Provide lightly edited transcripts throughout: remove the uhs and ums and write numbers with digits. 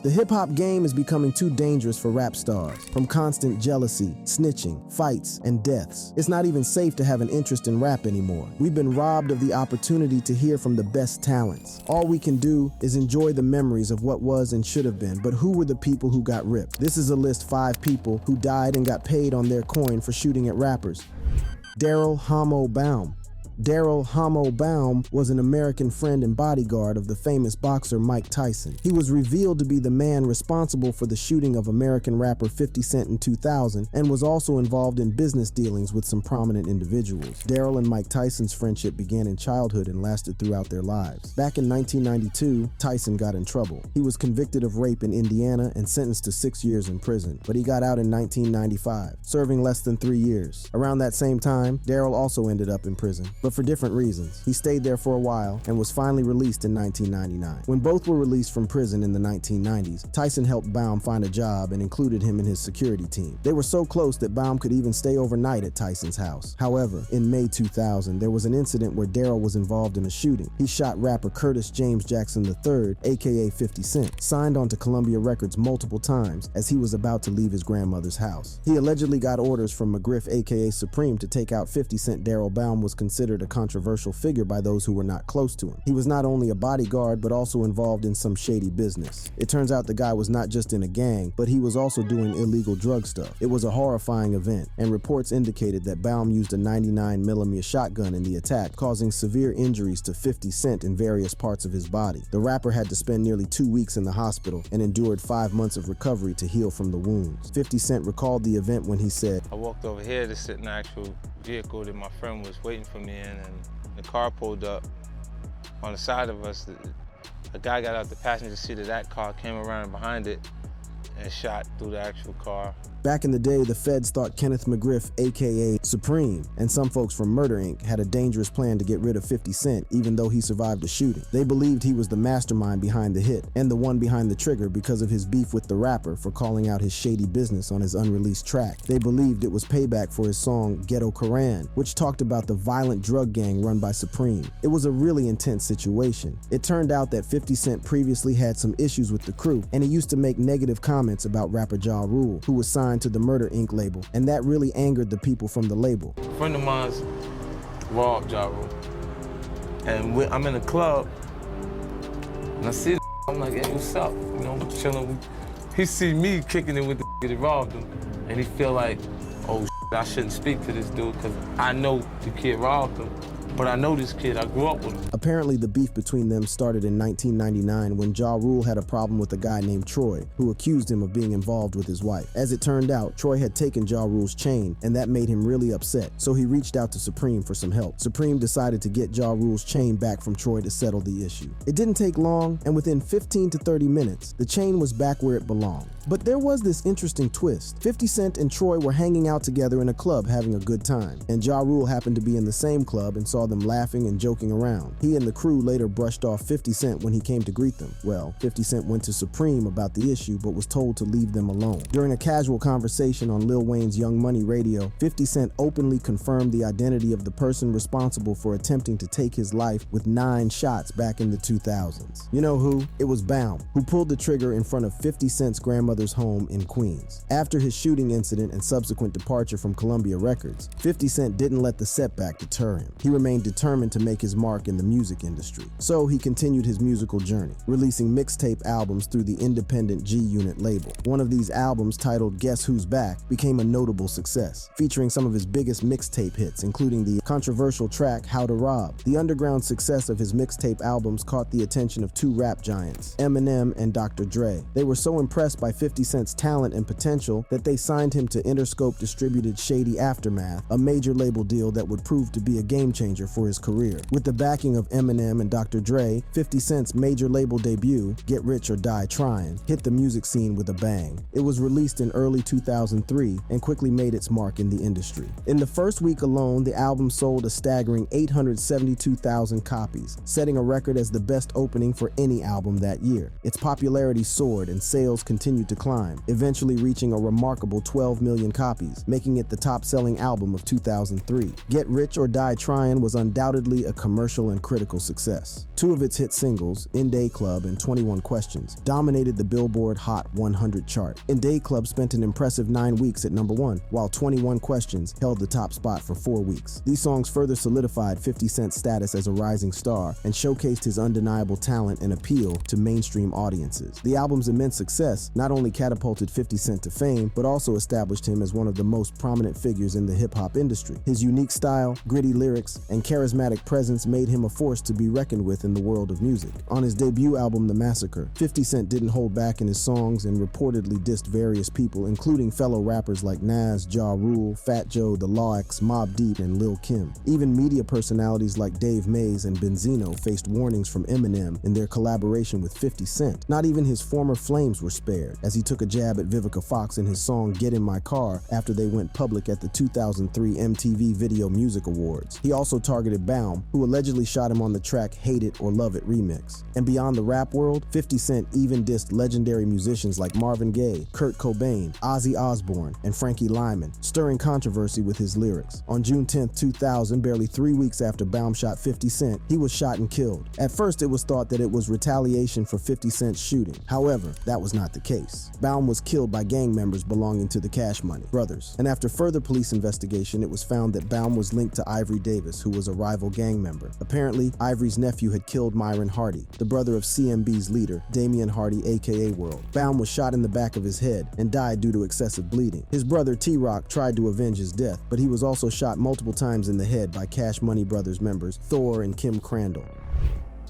The hip-hop game is becoming too dangerous for rap stars. From constant jealousy, snitching, fights, and deaths, it's not even safe to have an interest in rap anymore. We've been robbed of the opportunity to hear from the best talents. All we can do is enjoy the memories of what was and should have been, but who were the people who got ripped? This is a list 5 people who died and got paid on their coin for shooting at rappers. Daryl Hamo Baum. Daryl Hamo Baum was an American friend and bodyguard of the famous boxer Mike Tyson. He was revealed to be the man responsible for the shooting of American rapper 50 Cent in 2000 and was also involved in business dealings with some prominent individuals. Daryl and Mike Tyson's friendship began in childhood and lasted throughout their lives. Back in 1992, Tyson got in trouble. He was convicted of rape in Indiana and sentenced to 6 years in prison, but he got out in 1995, serving less than 3 years. Around that same time, Daryl also ended up in prison, but for different reasons. He stayed there for a while and was finally released in 1999. When both were released from prison in the 1990s, Tyson helped Baum find a job and included him in his security team. They were so close that Baum could even stay overnight at Tyson's house. However, in May 2000, there was an incident where Daryl was involved in a shooting. He shot rapper Curtis James Jackson III, aka 50 Cent, signed onto Columbia Records multiple times as he was about to leave his grandmother's house. He allegedly got orders from McGriff, aka Supreme, to take out 50 Cent. Daryl Baum was considered a controversial figure by those who were not close to him. He was not only a bodyguard, but also involved in some shady business. It turns out the guy was not just in a gang, but he was also doing illegal drug stuff. It was a horrifying event, and reports indicated that Baum used a 99mm shotgun in the attack, causing severe injuries to 50 Cent in various parts of his body. The rapper had to spend nearly 2 weeks in the hospital and endured 5 months of recovery to heal from the wounds. 50 Cent recalled the event when he said, "I walked over here to sit in the actual vehicle that my friend was waiting for me in, and the car pulled up. On the side of us, a guy got out the passenger seat of that car, came around behind it, and shot through the actual car." Back in the day, the feds thought Kenneth McGriff, aka Supreme, and some folks from Murder Inc. had a dangerous plan to get rid of 50 Cent, even though he survived a shooting. They believed he was the mastermind behind the hit, and the one behind the trigger because of his beef with the rapper for calling out his shady business on his unreleased track. They believed it was payback for his song Ghetto Koran, which talked about the violent drug gang run by Supreme. It was a really intense situation. It turned out that 50 Cent previously had some issues with the crew, and he used to make negative comments about rapper Ja Rule, who was signed to the Murder Inc. label, and that really angered the people from the label. A friend of mine's robbed Ja Rule, and I'm in a club, and I see the I'm like, "Hey, what's up?" You know, chilling. He see me kicking it with the that robbed him, and he feel like, "Oh, I shouldn't speak to this dude because I know the kid robbed him. But I know this kid, I grew up with him." Apparently, the beef between them started in 1999 when Ja Rule had a problem with a guy named Troy, who accused him of being involved with his wife. As it turned out, Troy had taken Ja Rule's chain, and that made him really upset, so he reached out to Supreme for some help. Supreme decided to get Ja Rule's chain back from Troy to settle the issue. It didn't take long, and within 15 to 30 minutes, the chain was back where it belonged. But there was this interesting twist. 50 Cent and Troy were hanging out together in a club having a good time, and Ja Rule happened to be in the same club and saw them laughing and joking around. He and the crew later brushed off 50 Cent when he came to greet them. Well, 50 Cent went to Supreme about the issue but was told to leave them alone. During a casual conversation on Lil Wayne's Young Money radio, 50 Cent openly confirmed the identity of the person responsible for attempting to take his life with 9 shots back in the 2000s. You know who? It was Baum, who pulled the trigger in front of 50 Cent's grandmother's home in Queens. After his shooting incident and subsequent departure from Columbia Records, 50 Cent didn't let the setback deter him. He remained determined to make his mark in the music industry. So he continued his musical journey, releasing mixtape albums through the independent G-Unit label. One of these albums, titled Guess Who's Back, became a notable success, featuring some of his biggest mixtape hits, including the controversial track How to Rob. The underground success of his mixtape albums caught the attention of 2 rap giants, Eminem and Dr. Dre. They were so impressed by 50 Cent's talent and potential that they signed him to Interscope distributed Shady Aftermath, a major label deal that would prove to be a game changer for his career. With the backing of Eminem and Dr. Dre, 50 Cent's major label debut, Get Rich or Die Tryin', hit the music scene with a bang. It was released in early 2003 and quickly made its mark in the industry. In the first week alone, the album sold a staggering 872,000 copies, setting a record as the best opening for any album that year. Its popularity soared and sales continued to climb, eventually reaching a remarkable 12 million copies, making it the top-selling album of 2003. Get Rich or Die Tryin' was was undoubtedly a commercial and critical success. Two of its hit singles, In Day Club and 21 Questions, dominated the Billboard Hot 100 chart. In Day Club spent an impressive 9 weeks at #1, while 21 Questions held the top spot for 4 weeks. These songs further solidified 50 Cent's status as a rising star and showcased his undeniable talent and appeal to mainstream audiences. The album's immense success not only catapulted 50 Cent to fame, but also established him as one of the most prominent figures in the hip-hop industry. His unique style, gritty lyrics, and charismatic presence made him a force to be reckoned with in the world of music. On his debut album, The Massacre, 50 Cent didn't hold back in his songs and reportedly dissed various people, including fellow rappers like Nas, Ja Rule, Fat Joe, The Law X, Mobb Deep, and Lil Kim. Even media personalities like Dave Mays and Benzino faced warnings from Eminem in their collaboration with 50 Cent. Not even his former flames were spared, as he took a jab at Vivica Fox in his song Get In My Car after they went public at the 2003 MTV Video Music Awards. He also targeted Baum, who allegedly shot him on the track Hate It or Love It remix. And beyond the rap world, 50 Cent even dissed legendary musicians like Marvin Gaye, Kurt Cobain, Ozzy Osbourne, and Frankie Lyman, stirring controversy with his lyrics. On June 10, 2000, barely 3 weeks after Baum shot 50 Cent, he was shot and killed. At first, it was thought that it was retaliation for 50 Cent's shooting. However, that was not the case. Baum was killed by gang members belonging to the Cash Money brothers, and after further police investigation, it was found that Baum was linked to Ivory Davis, who was a rival gang member. Apparently, Ivory's nephew had killed Myron Hardy, the brother of CMB's leader, Damian Hardy, aka World. Baum was shot in the back of his head and died due to excessive bleeding. His brother T-Rock tried to avenge his death, but he was also shot multiple times in the head by Cash Money Brothers members Thor and Kim Crandall.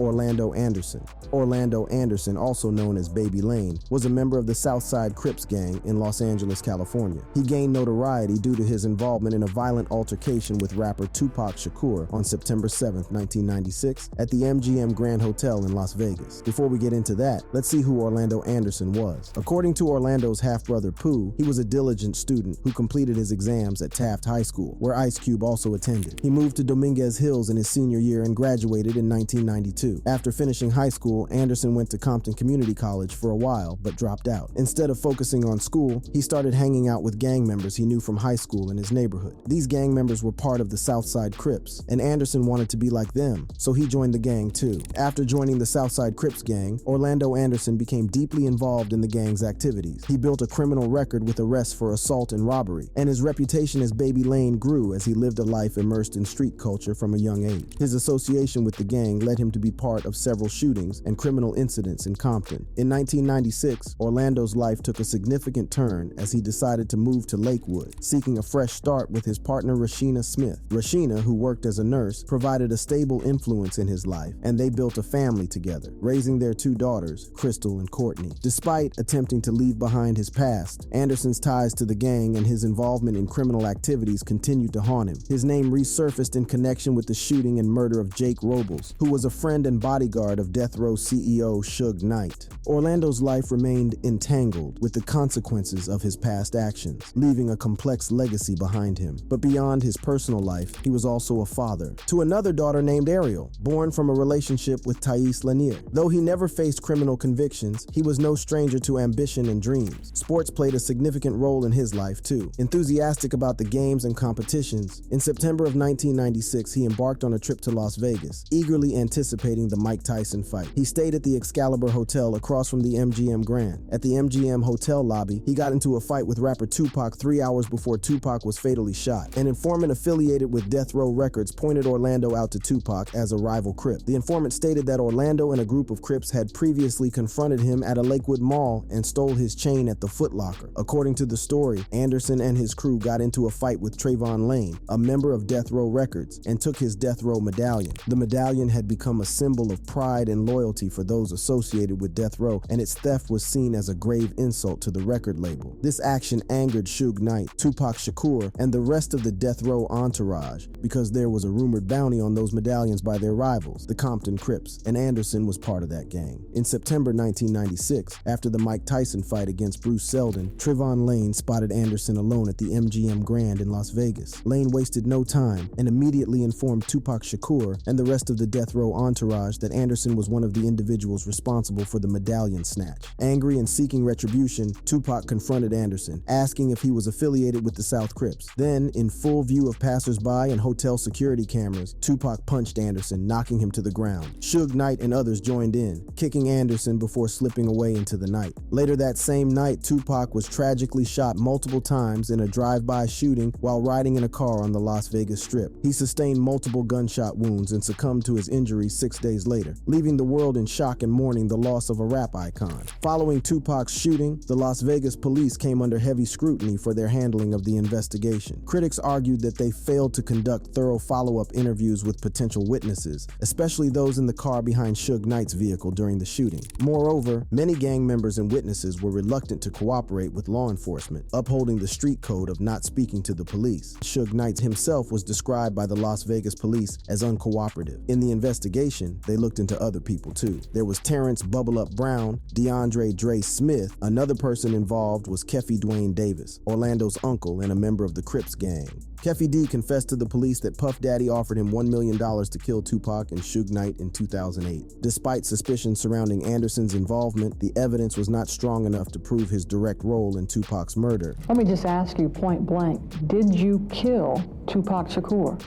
Orlando Anderson. Orlando Anderson, also known as Baby Lane, was a member of the Southside Crips gang in Los Angeles, California. He gained notoriety due to his involvement in a violent altercation with rapper Tupac Shakur on September 7, 1996, at the MGM Grand Hotel in Las Vegas. Before we get into that, let's see who Orlando Anderson was. According to Orlando's half-brother Pooh, he was a diligent student who completed his exams at Taft High School, where Ice Cube also attended. He moved to Dominguez Hills in his senior year and graduated in 1992. After finishing high school, Anderson went to Compton Community College for a while, but dropped out. Instead of focusing on school, he started hanging out with gang members he knew from high school in his neighborhood. These gang members were part of the Southside Crips, and Anderson wanted to be like them, so he joined the gang too. After joining the Southside Crips gang, Orlando Anderson became deeply involved in the gang's activities. He built a criminal record with arrests for assault and robbery, and his reputation as Baby Lane grew as he lived a life immersed in street culture from a young age. His association with the gang led him to be part of several shootings and criminal incidents in Compton. In 1996, Orlando's life took a significant turn as he decided to move to Lakewood, seeking a fresh start with his partner Rashina Smith. Rashina, who worked as a nurse, provided a stable influence in his life, and they built a family together, raising their 2 daughters, Crystal and Courtney. Despite attempting to leave behind his past, Anderson's ties to the gang and his involvement in criminal activities continued to haunt him. His name resurfaced in connection with the shooting and murder of Jake Robles, who was a friend and bodyguard of Death Row CEO Suge Knight. Orlando's life remained entangled with the consequences of his past actions, leaving a complex legacy behind him. But beyond his personal life, he was also a father to another daughter named Ariel, born from a relationship with Thais Lanier. Though he never faced criminal convictions, he was no stranger to ambition and dreams. Sports played a significant role in his life too. Enthusiastic about the games and competitions, in September of 1996, he embarked on a trip to Las Vegas, eagerly anticipating the Mike Tyson fight. He stayed at the Excalibur Hotel across from the MGM Grand. At the MGM hotel lobby, he got into a fight with rapper Tupac 3 hours before Tupac was fatally shot. An informant affiliated with Death Row Records pointed Orlando out to Tupac as a rival Crip. The informant stated that Orlando and a group of Crips had previously confronted him at a Lakewood mall and stole his chain at the Foot Locker. According to the story, Anderson and his crew got into a fight with Trayvon Lane, a member of Death Row Records, and took his Death Row medallion. The medallion had become a symbol of pride and loyalty for those associated with Death Row, and its theft was seen as a grave insult to the record label. This action angered Suge Knight, Tupac Shakur, and the rest of the Death Row entourage because there was a rumored bounty on those medallions by their rivals, the Compton Crips, and Anderson was part of that gang. In September 1996, after the Mike Tyson fight against Bruce Seldon, Trayvon Lane spotted Anderson alone at the MGM Grand in Las Vegas. Lane wasted no time and immediately informed Tupac Shakur and the rest of the Death Row entourage entourage that Anderson was one of the individuals responsible for the medallion snatch. Angry and seeking retribution, Tupac confronted Anderson, asking if he was affiliated with the South Crips. Then, in full view of passersby and hotel security cameras, Tupac punched Anderson, knocking him to the ground. Suge Knight and others joined in, kicking Anderson before slipping away into the night. Later that same night, Tupac was tragically shot multiple times in a drive-by shooting while riding in a car on the Las Vegas Strip. He sustained multiple gunshot wounds and succumbed to his injuries 6 days later, leaving the world in shock and mourning the loss of a rap icon. Following Tupac's shooting, the Las Vegas police came under heavy scrutiny for their handling of the investigation. Critics argued that they failed to conduct thorough follow-up interviews with potential witnesses, especially those in the car behind Suge Knight's vehicle during the shooting. Moreover, many gang members and witnesses were reluctant to cooperate with law enforcement, upholding the street code of not speaking to the police. Suge Knight himself was described by the Las Vegas police as uncooperative. In the investigation, they looked into other people too. There was Terrence Bubble Up Brown, DeAndre Dre Smith. Another person involved was Keffy Dwayne Davis, Orlando's uncle and a member of the Crips gang. Keffy D confessed to the police that Puff Daddy offered him $1 million to kill Tupac and Suge Knight in 2008. Despite suspicions surrounding Anderson's involvement, the evidence was not strong enough to prove his direct role in Tupac's murder. Let me just ask you point blank, did you kill Tupac Shakur?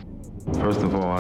First of all,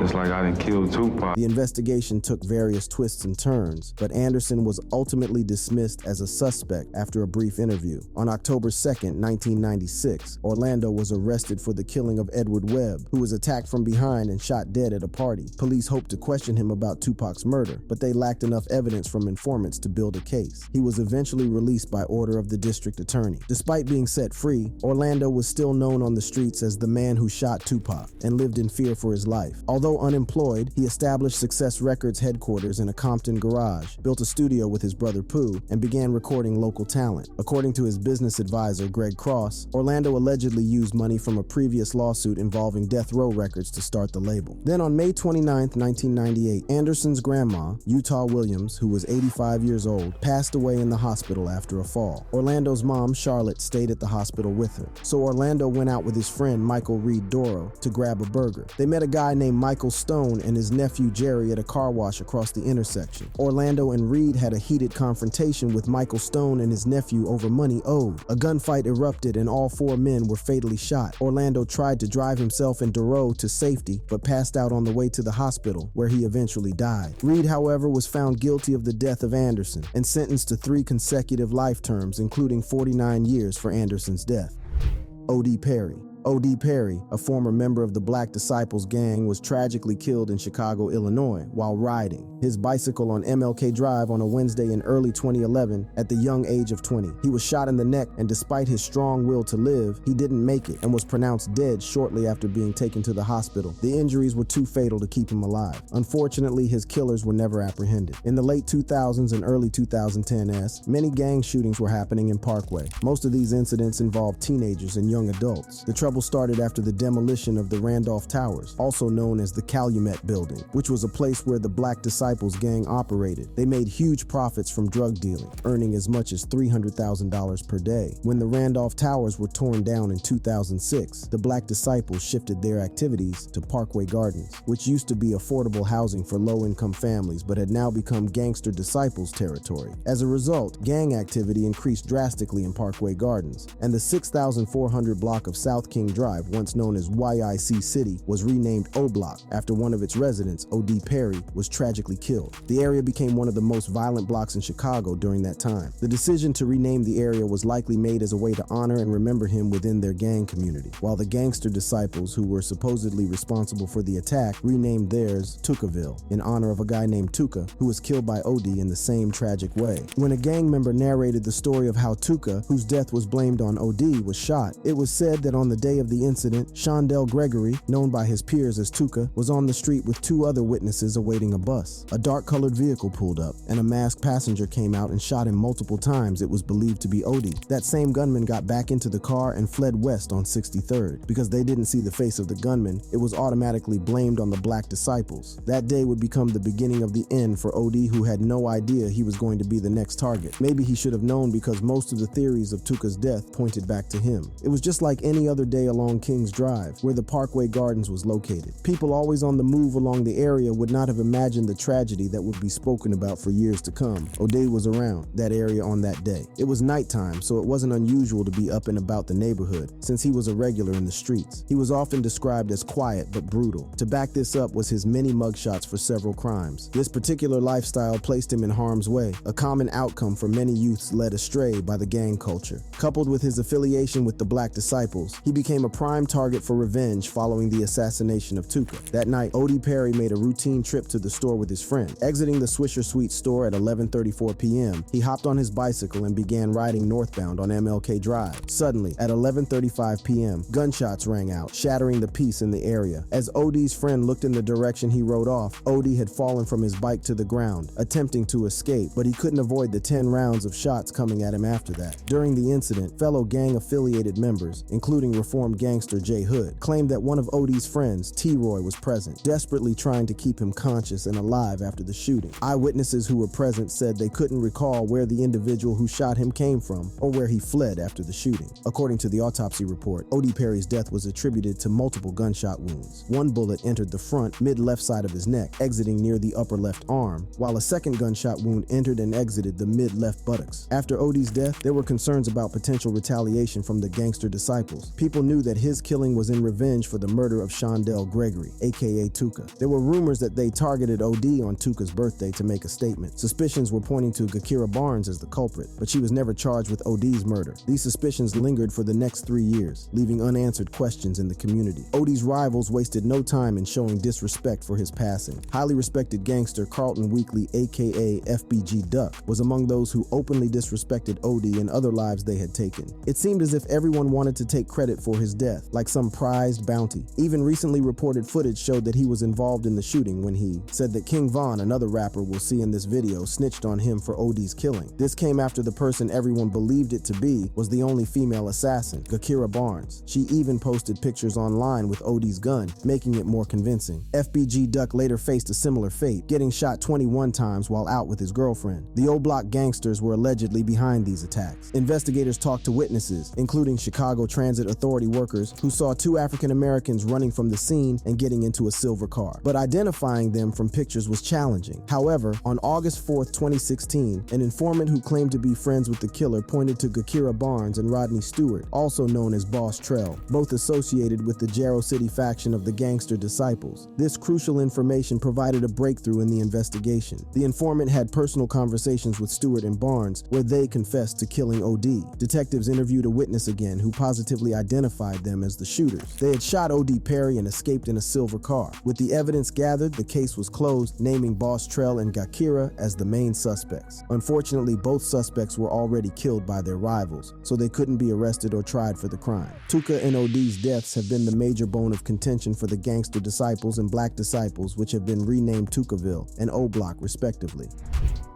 it's like I didn't kill Tupac. The investigation took various twists and turns, but Anderson was ultimately dismissed as a suspect after a brief interview. On October 2nd, 1996, Orlando was arrested for the killing of Edward Webb, who was attacked from behind and shot dead at a party. Police hoped to question him about Tupac's murder, but they lacked enough evidence from informants to build a case. He was eventually released by order of the district attorney. Despite being set free, Orlando was still known on the streets as the man who shot Tupac and lived in fear for his life. Although unemployed, he established Success Records headquarters in a Compton garage, built a studio with his brother Pooh, and began recording local talent. According to his business advisor, Greg Cross, Orlando allegedly used money from a previous lawsuit involving Death Row Records to start the label. Then on May 29, 1998, Anderson's grandma, Utah Williams, who was 85 years old, passed away in the hospital after a fall. Orlando's mom, Charlotte, stayed at the hospital with her. So Orlando went out with his friend Michael Reed Doro to grab a burger. They met a guy named Michael Stone and his nephew Jerry at a car wash across the intersection. Orlando and Reed had a heated confrontation with Michael Stone and his nephew over money owed. A gunfight erupted and all four men were fatally shot. Orlando tried to drive himself and Doro to safety, but passed out on the way to the hospital, where he eventually died. Reed, however, was found guilty of the death of Anderson and sentenced to 3 consecutive life terms, including 49 years for Anderson's death. O.D. Perry. O.D. Perry, a former member of the Black Disciples gang, was tragically killed in Chicago, Illinois, while riding his bicycle on MLK Drive on a Wednesday in early 2011 at the young age of 20. He was shot in the neck, and despite his strong will to live, he didn't make it and was pronounced dead shortly after being taken to the hospital. The injuries were too fatal to keep him alive. Unfortunately, his killers were never apprehended. In the late 2000s and early 2010s, many gang shootings were happening in Parkway. Most of these incidents involved teenagers and young adults. The trouble started after the demolition of the Randolph Towers, also known as the Calumet Building, which was a place where the Black Disciples gang operated. They made huge profits from drug dealing, earning as much as $300,000 per day. When the Randolph Towers were torn down in 2006, the Black Disciples shifted their activities to Parkway Gardens, which used to be affordable housing for low-income families but had now become Gangster Disciples territory. As a result, gang activity increased drastically in Parkway Gardens, and the 6,400 block of South King Drive, once known as YIC City, was renamed O Block after one of its residents, O.D. Perry, was tragically killed. The area became one of the most violent blocks in Chicago during that time. The decision to rename the area was likely made as a way to honor and remember him within their gang community, while the Gangster Disciples, who were supposedly responsible for the attack, renamed theirs Tookaville in honor of a guy named Tuka, who was killed by O.D. in the same tragic way. When a gang member narrated the story of how Tuka, whose death was blamed on O.D., was shot, it was said that on the day of the incident, Shondell Gregory, known by his peers as Tuka, was on the street with 2 other witnesses awaiting a bus. A dark-colored vehicle pulled up, and a masked passenger came out and shot him multiple times. It was believed to be O.D. That same gunman got back into the car and fled west on 63rd. Because they didn't see the face of the gunman, it was automatically blamed on the Black Disciples. That day would become the beginning of the end for O.D., who had no idea he was going to be the next target. Maybe he should have known, because most of the theories of Tuka's death pointed back to him. It was just like any other day day along Kings Drive, where the Parkway Gardens was located. People always on the move along the area would not have imagined the tragedy that would be spoken about for years to come. O'Day was around that area on that day. It was nighttime, so it wasn't unusual to be up and about the neighborhood, since he was a regular in the streets. He was often described as quiet but brutal. To back this up was his many mugshots for several crimes. This particular lifestyle placed him in harm's way, a common outcome for many youths led astray by the gang culture. Coupled with his affiliation with the Black Disciples, he became a prime target for revenge following the assassination of Tooka. That night, O.D. Perry made a routine trip to the store with his friend. Exiting the Swisher Sweet store at 11:34 p.m., he hopped on his bicycle and began riding northbound on MLK Drive. Suddenly, at 11:35 p.m., gunshots rang out, shattering the peace in the area. As O.D.'s friend looked in the direction he rode off, O.D. had fallen from his bike to the ground, attempting to escape, but he couldn't avoid the 10 rounds of shots coming at him after that. During the incident, fellow gang-affiliated members, including reformed gangster Jay Hood, claimed that one of O.D.'s friends, T-Roy, was present, desperately trying to keep him conscious and alive after the shooting. Eyewitnesses who were present said they couldn't recall where the individual who shot him came from or where he fled after the shooting. According to the autopsy report, O.D. Perry's death was attributed to multiple gunshot wounds. One bullet entered the front mid-left side of his neck, exiting near the upper left arm, while a second gunshot wound entered and exited the mid-left buttocks. After O.D.'s death, there were concerns about potential retaliation from the gangster disciples. People knew that his killing was in revenge for the murder of Shondell Gregory, aka Tooka. There were rumors that they targeted O.D. on Tooka's birthday to make a statement. Suspicions were pointing to Gakira Barnes as the culprit, but she was never charged with O.D.'s murder. These suspicions lingered for the next 3 years, leaving unanswered questions in the community. O.D.'s rivals wasted no time in showing disrespect for his passing. Highly respected gangster Carlton Weekly, aka FBG Duck, was among those who openly disrespected O.D. and other lives they had taken. It seemed as if everyone wanted to take credit for his death, like some prized bounty. Even recently reported footage showed that he was involved in the shooting when he said that King Von, another rapper we'll see in this video, snitched on him for O.D.'s killing. This came after the person everyone believed it to be was the only female assassin, Gakira Barnes. She even posted pictures online with O.D.'s gun, making it more convincing. FBG Duck later faced a similar fate, getting shot 21 times while out with his girlfriend. The O-Block gangsters were allegedly behind these attacks. Investigators talked to witnesses, including Chicago Transit Authority workers who saw 2 African Americans running from the scene and getting into a silver car. But identifying them from pictures was challenging. However, on August 4th, 2016, an informant who claimed to be friends with the killer pointed to Gakira Barnes and Rodney Stewart, also known as Boss Trell, both associated with the Jarrow City faction of the Gangster Disciples. This crucial information provided a breakthrough in the investigation. The informant had personal conversations with Stewart and Barnes where they confessed to killing O.D. Detectives interviewed a witness again who positively identified them as the shooters. They had shot O.D. Perry and escaped in a silver car. With the evidence gathered, the case was closed, naming Boss Trell and Gakira as the main suspects. Unfortunately, both suspects were already killed by their rivals, so they couldn't be arrested or tried for the crime. Tooka and O.D.'s deaths have been the major bone of contention for the Gangster Disciples and Black Disciples, which have been renamed Tookaville and O-Block respectively.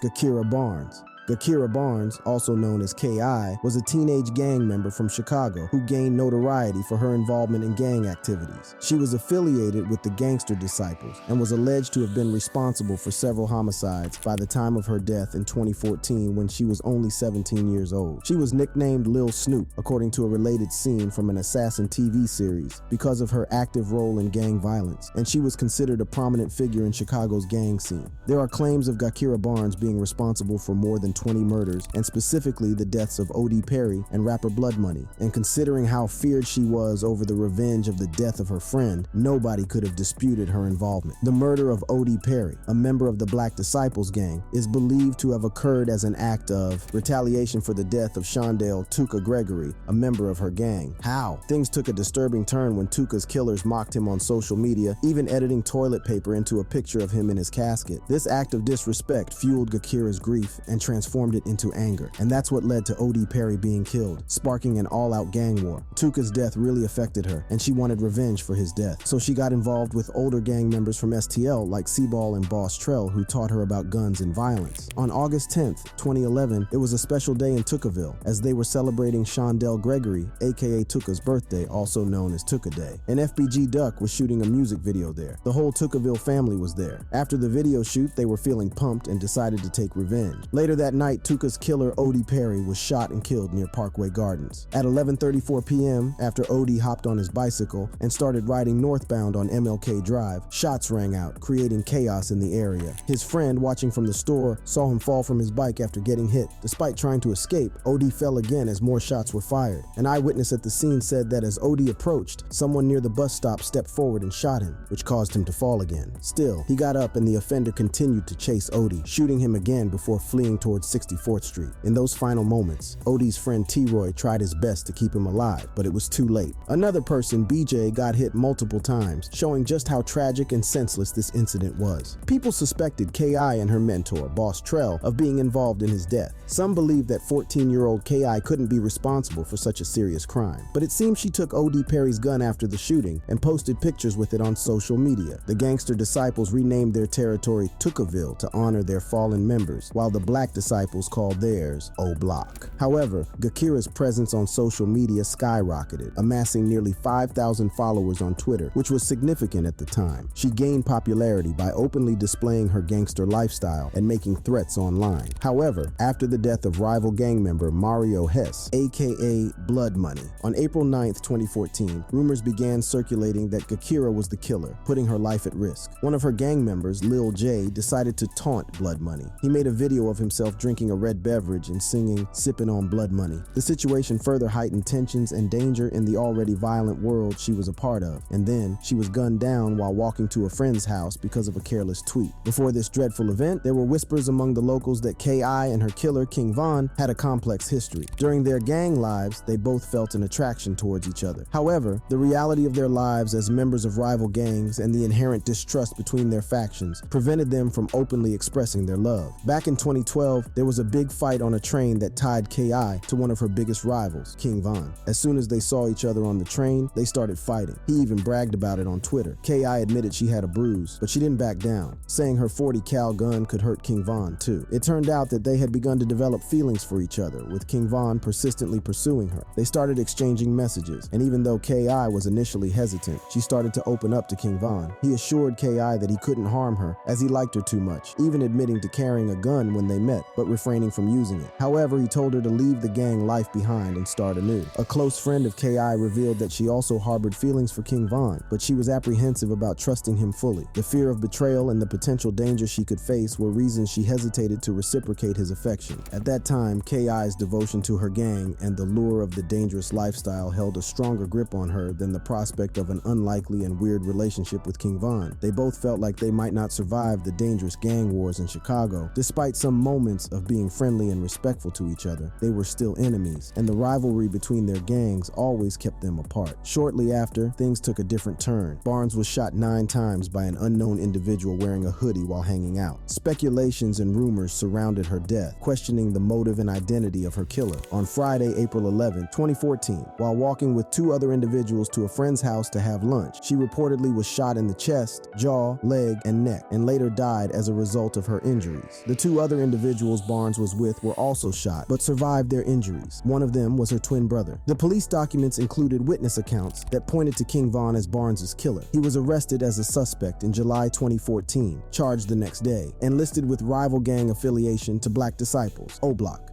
Gakira Barnes. Gakira Barnes, also known as K.I., was a teenage gang member from Chicago who gained notoriety for her involvement in gang activities. She was affiliated with the Gangster Disciples and was alleged to have been responsible for several homicides by the time of her death in 2014 when she was only 17 years old. She was nicknamed Lil Snoop, according to a related scene from an Assassin TV series, because of her active role in gang violence, and she was considered a prominent figure in Chicago's gang scene. There are claims of Gakira Barnes being responsible for more than 20 murders, and specifically the deaths of O.D. Perry and rapper Blood Money. And considering how feared she was over the revenge of the death of her friend, nobody could have disputed her involvement. The murder of O.D. Perry, a member of the Black Disciples gang, is believed to have occurred as an act of retaliation for the death of Shondell Tooka Gregory, a member of her gang. How? Things took a disturbing turn when Tooka's killers mocked him on social media, even editing toilet paper into a picture of him in his casket. This act of disrespect fueled Gakira's grief and transformed it into anger, and that's what led to O.D. Perry being killed, sparking an all-out gang war. Tooka's death really affected her, and she wanted revenge for his death, so she got involved with older gang members from STL like C-Ball and Boss Trell, who taught her about guns and violence. On August 10th, 2011, it was a special day in Tookaville, as they were celebrating Shondell Gregory, aka Tooka's birthday, also known as Tooka Day. And FBG Duck was shooting a music video there. The whole Tookaville family was there. After the video shoot, they were feeling pumped and decided to take revenge. Later that That night, Tuca's killer, Odie Perry, was shot and killed near Parkway Gardens. At 11:34 p.m., after Odie hopped on his bicycle and started riding northbound on MLK Drive, shots rang out, creating chaos in the area. His friend, watching from the store, saw him fall from his bike after getting hit. Despite trying to escape, Odie fell again as more shots were fired. An eyewitness at the scene said that as Odie approached, someone near the bus stop stepped forward and shot him, which caused him to fall again. Still, he got up and the offender continued to chase Odie, shooting him again before fleeing towards 64th Street. In those final moments, Odie's friend T-Roy tried his best to keep him alive, but it was too late. Another person, BJ, got hit multiple times, showing just how tragic and senseless this incident was. People suspected K.I. and her mentor, Boss Trell, of being involved in his death. Some believed that 14-year-old K.I. couldn't be responsible for such a serious crime, but it seems she took Odie Perry's gun after the shooting and posted pictures with it on social media. The gangster disciples renamed their territory Tucaville to honor their fallen members, while the black disciples called theirs O-Block. However, Gakira's presence on social media skyrocketed, amassing nearly 5,000 followers on Twitter, which was significant at the time. She gained popularity by openly displaying her gangster lifestyle and making threats online. However, after the death of rival gang member Mario Hess, aka Blood Money, on April 9, 2014, rumors began circulating that Gakira was the killer, putting her life at risk. One of her gang members, Lil J, decided to taunt Blood Money. He made a video of himself drinking a red beverage and singing "Sippin' on Blood Money." The situation further heightened tensions and danger in the already violent world she was a part of, and then she was gunned down while walking to a friend's house because of a careless tweet. Before this dreadful event, there were whispers among the locals that K.I. and her killer, King Von, had a complex history. During their gang lives, they both felt an attraction towards each other. However, the reality of their lives as members of rival gangs and the inherent distrust between their factions prevented them from openly expressing their love. Back in 2012, there was a big fight on a train that tied K.I. to one of her biggest rivals, King Von. As soon as they saw each other on the train, they started fighting. He even bragged about it on Twitter. K.I. admitted she had a bruise, but she didn't back down, saying her .40 cal gun could hurt King Von too. It turned out that they had begun to develop feelings for each other, with King Von persistently pursuing her. They started exchanging messages, and even though K.I. was initially hesitant, she started to open up to King Von. He assured K.I. that he couldn't harm her, as he liked her too much, even admitting to carrying a gun when they met, but refraining from using it. However, he told her to leave the gang life behind and start anew. A close friend of K.I. revealed that she also harbored feelings for King Von, but she was apprehensive about trusting him fully. The fear of betrayal and the potential danger she could face were reasons she hesitated to reciprocate his affection. At that time, K.I.'s devotion to her gang and the lure of the dangerous lifestyle held a stronger grip on her than the prospect of an unlikely and weird relationship with King Von. They both felt like they might not survive the dangerous gang wars in Chicago. Despite some moments of being friendly and respectful to each other, they were still enemies, and the rivalry between their gangs always kept them apart. Shortly after, things took a different turn. Barnes was shot 9 times by an unknown individual wearing a hoodie while hanging out. Speculations and rumors surrounded her death, questioning the motive and identity of her killer. On Friday, April 11, 2014, while walking with 2 other individuals to a friend's house to have lunch, she reportedly was shot in the chest, jaw, leg, and neck, and later died as a result of her injuries. The 2 other individuals Barnes was with were also shot, but survived their injuries. One of them was her twin brother. The police documents included witness accounts that pointed to King Von as Barnes's killer. He was arrested as a suspect in July 2014, charged the next day, and listed with rival gang affiliation to Black Disciples, O-Block.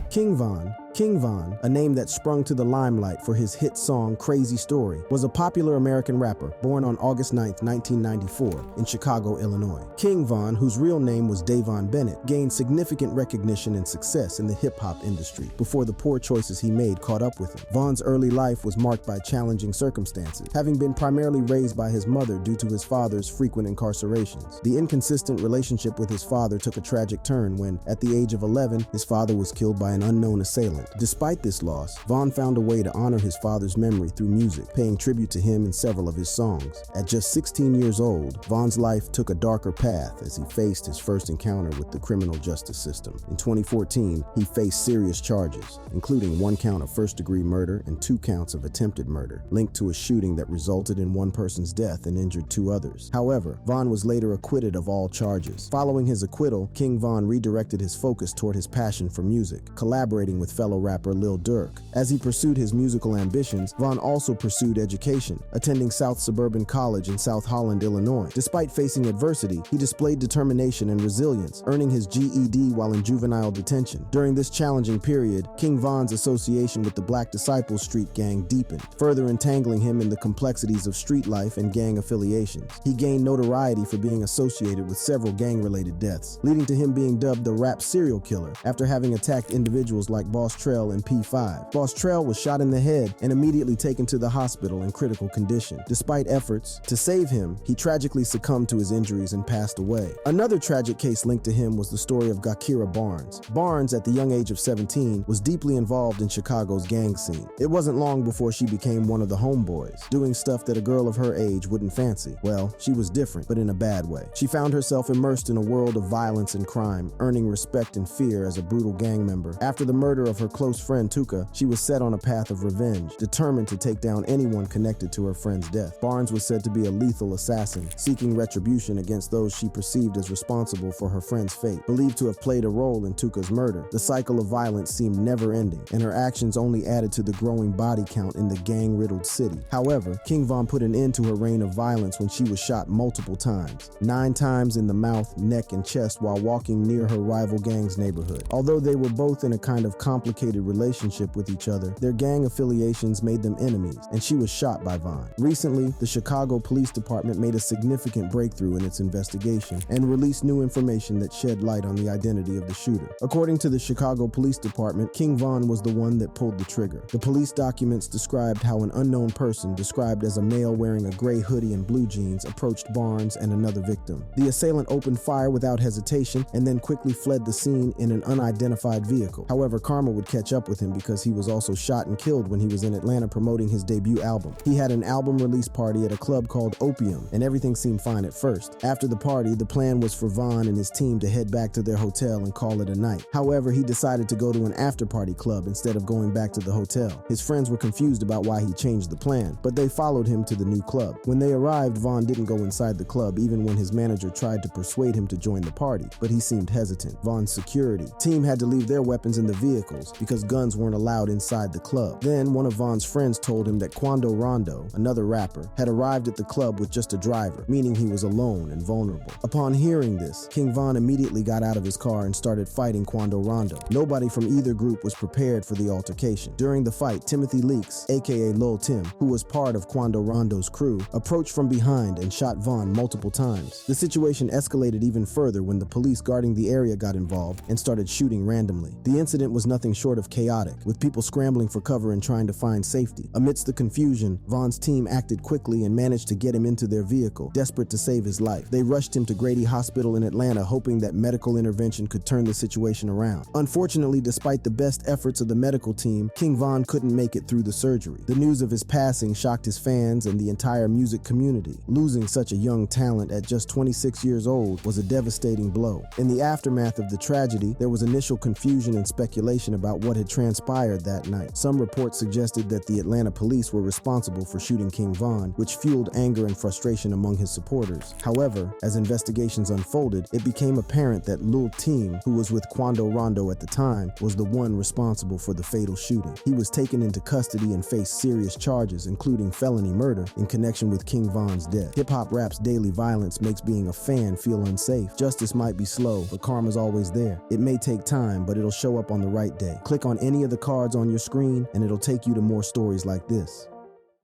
King Von, a name that sprung to the limelight for his hit song Crazy Story, was a popular American rapper born on August 9, 1994, in Chicago, Illinois. King Von, whose real name was Davon Bennett, gained significant recognition and success in the hip-hop industry before the poor choices he made caught up with him. Von's early life was marked by challenging circumstances, having been primarily raised by his mother due to his father's frequent incarcerations. The inconsistent relationship with his father took a tragic turn when, at the age of 11, his father was killed by an unknown assailant. Despite this loss, Von found a way to honor his father's memory through music, paying tribute to him in several of his songs. At just 16 years old, Von's life took a darker path as he faced his first encounter with the criminal justice system. In 2014, he faced serious charges, including 1 count of first-degree murder and 2 counts of attempted murder, linked to a shooting that resulted in 1 person's death and injured 2 others. However, Von was later acquitted of all charges. Following his acquittal, King Von redirected his focus toward his passion for music, collaborating with fellow fellow rapper Lil Durk. As he pursued his musical ambitions, Von also pursued education, attending South Suburban College in South Holland, Illinois. Despite facing adversity, he displayed determination and resilience, earning his GED while in juvenile detention. During this challenging period, King Von's association with the Black Disciples Street gang deepened, further entangling him in the complexities of street life and gang affiliations. He gained notoriety for being associated with several gang-related deaths, leading to him being dubbed the rap serial killer after having attacked individuals like Boss Trell and P5. Boss Trell was shot in the head and immediately taken to the hospital in critical condition. Despite efforts to save him, he tragically succumbed to his injuries and passed away. Another tragic case linked to him was the story of Gakira Barnes. Barnes, at the young age of 17, was deeply involved in Chicago's gang scene. It wasn't long before she became one of the homeboys, doing stuff that a girl of her age wouldn't fancy. Well, she was different, but in a bad way. She found herself immersed in a world of violence and crime, earning respect and fear as a brutal gang member. After the murder of her close friend Tuka, she was set on a path of revenge, determined to take down anyone connected to her friend's death. Barnes was said to be a lethal assassin, seeking retribution against those she perceived as responsible for her friend's fate. Believed to have played a role in Tuka's murder, the cycle of violence seemed never-ending, and her actions only added to the growing body count in the gang-riddled city. However, King Von put an end to her reign of violence when she was shot multiple times, 9 times in the mouth, neck, and chest while walking near her rival gang's neighborhood. Although they were both in a kind of complicated relationship with each other, their gang affiliations made them enemies, and she was shot by Von. Recently, the Chicago Police Department made a significant breakthrough in its investigation and released new information that shed light on the identity of the shooter. According to the Chicago Police Department, King Von was the one that pulled the trigger. The police documents described how an unknown person, described as a male wearing a gray hoodie and blue jeans, approached Barnes and another victim. The assailant opened fire without hesitation and then quickly fled the scene in an unidentified vehicle. However, karma would catch up with him because he was also shot and killed when he was in Atlanta promoting his debut album. He had an album release party at a club called Opium, and everything seemed fine at first. After the party, the plan was for Von and his team to head back to their hotel and call it a night. However, he decided to go to an after-party club instead of going back to the hotel. His friends were confused about why he changed the plan, but they followed him to the new club. When they arrived, Von didn't go inside the club even when his manager tried to persuade him to join the party, but he seemed hesitant. Von's security team had to leave their weapons in the vehicles because guns weren't allowed inside the club. Then one of Von's friends told him that Quando Rondo, another rapper, had arrived at the club with just a driver, meaning he was alone and vulnerable. Upon hearing this, King Von immediately got out of his car and started fighting Quando Rondo. Nobody from either group was prepared for the altercation. During the fight, Timothy Leaks, aka Lil Tim, who was part of Quando Rondo's crew, approached from behind and shot Von multiple times. The situation escalated even further when the police guarding the area got involved and started shooting randomly. The incident was nothing short of chaotic, with people scrambling for cover and trying to find safety. Amidst the confusion, Von's team acted quickly and managed to get him into their vehicle, desperate to save his life. They rushed him to Grady Hospital in Atlanta, hoping that medical intervention could turn the situation around. Unfortunately, despite the best efforts of the medical team, King Von couldn't make it through the surgery. The news of his passing shocked his fans and the entire music community. Losing such a young talent at just 26 years old was a devastating blow. In the aftermath of the tragedy, there was initial confusion and speculation about what had transpired that night. Some reports suggested that the Atlanta police were responsible for shooting King Von, which fueled anger and frustration among his supporters. However, as investigations unfolded, it became apparent that Lil Tim, who was with Quando Rondo at the time, was the one responsible for the fatal shooting. He was taken into custody and faced serious charges, including felony murder, in connection with King Von's death. Hip-hop rap's daily violence makes being a fan feel unsafe. Justice might be slow, but karma's always there. It may take time, but it'll show up on the right day. Click on any of the cards on your screen, and it'll take you to more stories like this.